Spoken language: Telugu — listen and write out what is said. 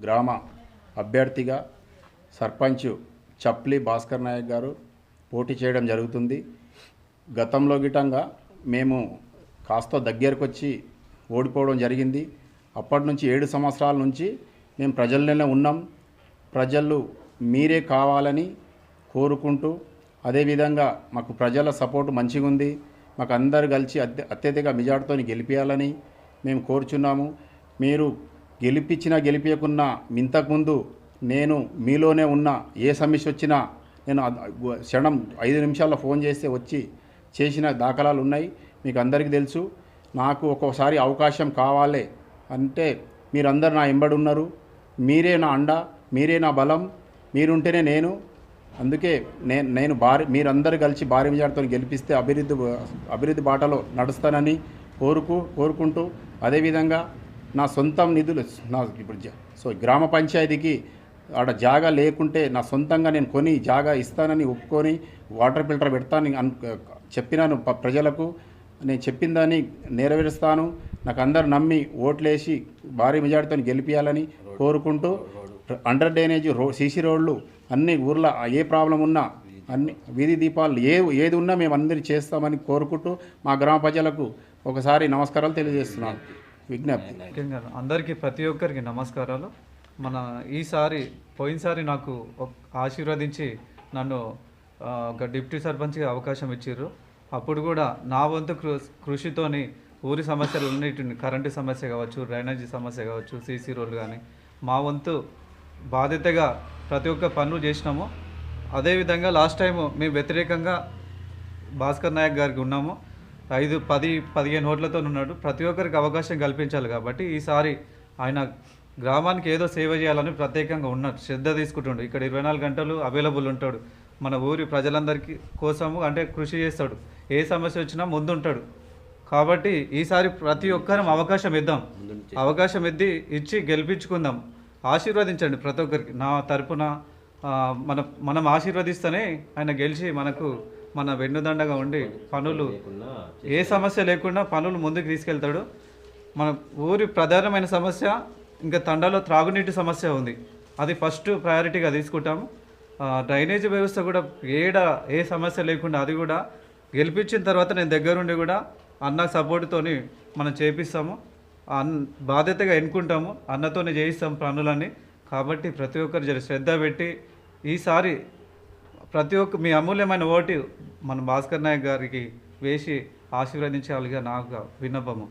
గ్రామ అభ్యర్థిగా సర్పంచ్ చప్లి భాస్కర్ నాయక్ గారు పోటీ చేయడం జరుగుతుంది. గతంలో గిటంగా మేము కాస్త దగ్గరకు వచ్చి ఓడిపోవడం జరిగింది. అప్పటి నుంచి 7 సంవత్సరాల నుంచి మేము ప్రజల్లోనే ఉన్నాం. ప్రజలు మీరే కావాలని కోరుకుంటూ, అదేవిధంగా మాకు ప్రజల సపోర్ట్ మంచిగా ఉంది, మాకు అందరు కలిసి అత్యధిక మెజార్టీతో గెలిపించాలని మేము కోరుచున్నాము. మీరు గెలిపించకున్నా ఇంతకుముందు నేను మీలోనే ఉన్నా, ఏ సమస్య వచ్చినా నేను క్షణం 5 నిమిషాల్లో ఫోన్ చేస్తే వచ్చి చేసిన దాఖలాలు ఉన్నాయి. మీకు అందరికీ తెలుసు. నాకు ఒక్కోసారి అవకాశం కావాలి అంటే మీరందరూ నా ఎంబడి ఉన్నారు. మీరే నా అండ, మీరే నా బలం, మీరుంటేనే నేను. అందుకే నేను మీరందరూ కలిసి భారీ మెజార్టీతో గెలిపిస్తే అభివృద్ధి బాటలో నడుస్తానని కోరుకుంటూ, అదేవిధంగా నా సొంతం నిధులు ఇప్పుడు గ్రామ పంచాయతీకి ఆడ జాగా లేకుంటే నా సొంతంగా నేను కొని జాగా ఇస్తానని ఒప్పుకొని వాటర్ ఫిల్టర్ పెడతానని చెప్పినాను ప్రజలకు. నేను చెప్పిన దాన్ని నెరవేరుస్తాను. నాకు అందరు నమ్మి ఓట్లేసి భారీ మెజార్టీతో గెలిపించాలని కోరుకుంటూ, అండర్ డ్రైనేజ్ సీసీ రోడ్లు అన్ని ఊర్లో ఏ ప్రాబ్లం ఉన్నా, అన్ని వీధి దీపాలు ఏది ఉన్నా మేము అందరి చేస్తామని కోరుకుంటూ మా గ్రామ ప్రజలకు ఒకసారి నమస్కారాలు తెలియజేస్తున్నాను. విజ్ఞప్తి అందరికీ, ప్రతి ఒక్కరికి నమస్కారాలు. పోయినసారి నాకు ఆశీర్వదించి నన్ను ఒక డిప్యూటీ సర్పంచ్గా అవకాశం ఇచ్చారు. అప్పుడు కూడా నా వంతు కృషితోని ఊరి సమస్యలు అన్నిటిని, కరెంటు సమస్య కావచ్చు, డ్రైనేజీ సమస్య కావచ్చు, సీసీ రోడ్లు కానీ మా వంతు బాధ్యతగా ప్రతి ఒక్క పనులు చేసినాము. అదేవిధంగా లాస్ట్ టైం మేము వ్యతిరేకంగా భాస్కర్ నాయక్ గారికి ఉన్నాము. 5-10-15 ఓట్లతో ఉన్నాడు. ప్రతి ఒక్కరికి అవకాశం కల్పించాలి కాబట్టి ఈసారి ఆయన గ్రామానికి ఏదో సేవ చేయాలని ప్రత్యేకంగా ఉన్నాడు, శ్రద్ధ తీసుకుంటాడు. ఇక్కడ 24 గంటలు అవైలబుల్ ఉంటాడు. మన ఊరి ప్రజలందరికీ కోసము అంటే కృషి చేస్తాడు. ఏ సమస్య వచ్చినా ముందుంటాడు. కాబట్టి ఈసారి ప్రతి ఒక్కరం అవకాశం ఇచ్చి గెలిపించుకుందాం. ఆశీర్వదించండి ప్రతి ఒక్కరికి. నా తరపున మనం ఆశీర్వదిస్తేనే ఆయన గెలిచి మనకు మన వెన్నుదండగా ఉండి పనులు ఏ సమస్య లేకుండా పనులు ముందుకు తీసుకెళ్తాడు. మన ఊరి ప్రధానమైన సమస్య ఇంకా తండాలో త్రాగునీటి సమస్య ఉంది. అది ఫస్ట్ ప్రయారిటీగా తీసుకుంటాము. డ్రైనేజీ వ్యవస్థ కూడా ఏ సమస్య లేకుండా అది కూడా గెలిపించిన తర్వాత నేను దగ్గరుండి కూడా అన్న సపోర్ట్తోని మనం చేపిస్తాము. బాధ్యతగా ఎన్నుకుంటాము, అన్నతోనే చేయిస్తాము పనులన్నీ. కాబట్టి ప్రతి ఒక్కరు శ్రద్ధ పెట్టి ఈసారి ప్రతి ఒక్క మీ అమూల్యమైన ఓటు మన భాస్కర్ నాయక్ గారికి వేసి ఆశీర్వదించాలిగా నాకు విన్నపము.